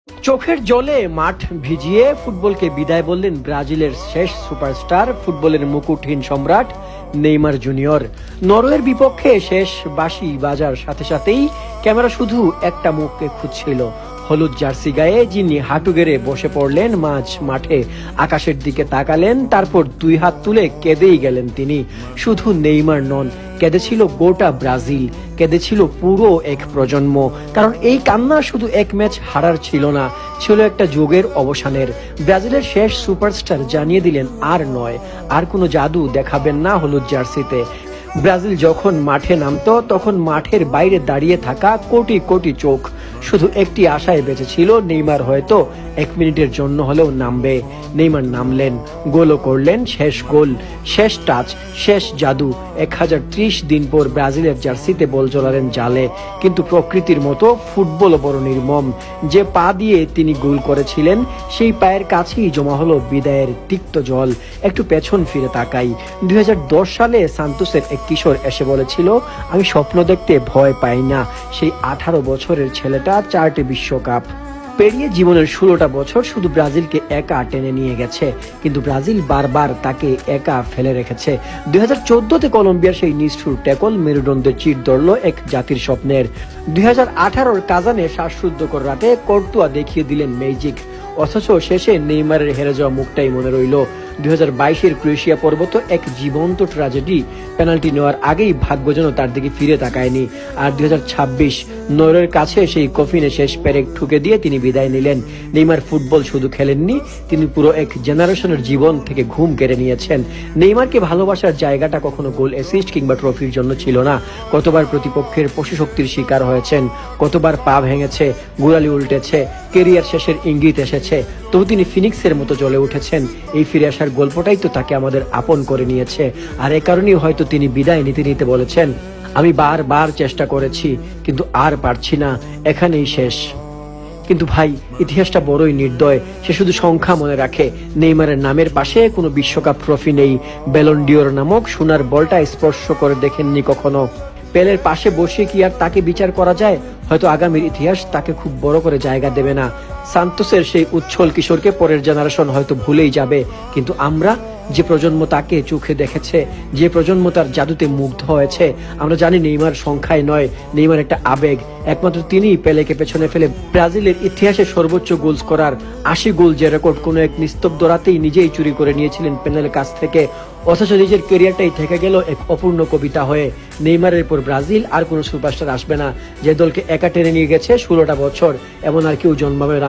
চোখের জলে মাঠ ভিজিয়ে ফুটবলকে বিদায় বললেন ব্রাজিলের শেষ সুপারস্টার, ফুটবলের মুকুটহীন সম্রাট নেইমার জুনিয়র। নরওয়ের বিপক্ষে শেষ বাঁশি বাজার সাথে সাথেই ক্যামেরা শুধু একটা মুখকে খুঁজছিল, হলুদ জার্সি গায়ে যিনি হাঁটু গেড়ে বসে পড়লেন মাঝ মাঠে, আকাশের দিকে তাকালেন, তারপর দুই হাত তুলে কেঁদেই গেলেন তিনি। শুধু নেইমার নন, কেঁদেছিল গোটা ব্রাজিল, কেঁদেছিল পুরো এক প্রজন্ম। কারণ এই কান্না শুধু এক ম্যাচ হারার ছিল না, ছিল একটা যুগের অবসানের। ব্রাজিলের শেষ সুপারস্টার জানিয়ে দিলেন আর নয়, আর কোনো জাদু দেখাবেন না হলুদ জার্সিতে। ব্রাজিল যখন মাঠে নামতো তখন মাঠের বাইরে দাঁড়িয়ে থাকা কোটি কোটি চোখ শুধু একটি আশায় বেঁচে ছিল, নেইমার হয়তো 1 মিনিটের জন্য হলেও নামবে। নেইমার নামলেন, গোলও করলেন, শেষ গোল, শেষ টাচ, শেষ জাদু। 1030 দিন পর ব্রাজিলের জার্সিতে বল জড়ালেন জালে। কিন্তু প্রকৃতির মতো ফুটবলও বড় নির্মম। যে পা দিয়ে তিনি গোল করেছিলেন সেই পায়ের কাছেই জমা হলো বিদায়ের তিক্ত জল। একটু পেছন ফিরে তাকাই, 2010 সালে সান্তোসের এক কিশোর এসে বলেছিল, আমি স্বপ্ন দেখতে ভয় পাই না। সেই 18 বছরের ছেলেটা 4টি বিশ্বকাপ পেরিয়ে জীবনের 16টা বছর শুধু ব্রাজিলকে একা টেনে নিয়ে গেছে, কিন্তু ব্রাজিল বারবার তাকে একা ফেলে রেখেছে। 2014তে কলম্বিয়ার সেই নিষ্ঠুর ট্যাকল মেরুদণ্ডে চির ধরল এক জাতির স্বপ্নের। 2018-র কাজানে শ্বাসরুদ্ধকর রাতে কর্তুয়া দেখিয়ে দিলেন ম্যাজিক, অথচ শেষে নেইমারের হেরে যাওয়া মুখটাই মনে রইল। 2022-এর ক্রোয়েশিয়া পর্ব তো এক জীবন্ত ট্র্যাজেডি, পেনাল্টি নেওয়ার আগেই ভাগ্য যেন তার দিকে ফিরে তাকায়নি। আর 2026 নরওয়ের কাছে সেই কফিনে শেষ পেরেক ঠুকে দিয়ে তিনি বিদায় নিলেন। নেইমার ফুটবল শুধু খেলেননি, তিনি পুরো এক জেনারেশনের জীবন থেকে ঘুম কেড়ে নিয়েছেন। নেইমারকে ভালোবাসার জায়গাটা কখনো গোল, অ্যাসিস্ট কিংবা ট্রফির জন্য ছিল না। কতবার প্রতিপক্ষের পশুশক্তির শিকার হয়েছেন, কতবার পা ভেঙেছে, গোড়ালি উল্টেছে, কেরিয়ার শেষের ইঙ্গিত এসেছে, তবু তিনি ফিনিক্সের মতো জ্বলে উঠেছেন। এই ফিরে আসার গল্পটাই তো তাকে আমাদের আপন করে নিয়েছে। আর এ কারণেই হয়তো তিনি বিদায় নিতে নিতে বলেছেন, আমি বারবার চেষ্টা করেছি কিন্তু আর পারছি না, এখানেই শেষ। কিন্তু ভাই, ইতিহাসটা বড়ই নির্দয়, সে শুধু সংখ্যা মনে রাখে। নেইমারের নামের পাশে কোনো বিশ্বকাপ ট্রফি নেই, ব্যালন ডিওর নামক সোনার বলটা স্পর্শ করে দেখেননি কখনো। পেলের পাশে বসে কি আর তাকে বিচার করা যায়? হয়তো আগামীর ইতিহাস তাকে খুব বড় করে জায়গা দেবে না। সান্তোসের সেই উচ্ছল কিশোরকে পরের জেনারেশন হয়তো ভুলেই যাবে, কিন্তু আমরা, যে প্রজন্ম তাকে চোখে দেখেছে, যে প্রজন্ম তার জাদুতে মুগ্ধ হয়েছে, আমরা জানি নেইমার সংখ্যায় নয়, নেইমার একটা আবেগ। একমাত্র তিনিই পেলেকে পেছনে ফেলে ব্রাজিলের ইতিহাসে সর্বোচ্চ গোল করার 80 গোল যে রেকর্ড কোনো এক নিস্তব্ধ রাতেই নিজেই চুরি করে নিয়েছিলেন পেলের কাছ থেকে। অথচ নিজের ক্যারিয়ারটাই থেকে গেল এক অপূর্ণ কবিতা হয়ে। নেইমারের পর ব্রাজিল আর কোনো সুপারস্টার আসবে না, যে দলকে একা টেনে নিয়ে গেছে 16টা বছর, এমন আর কেউ জন্মাবে না।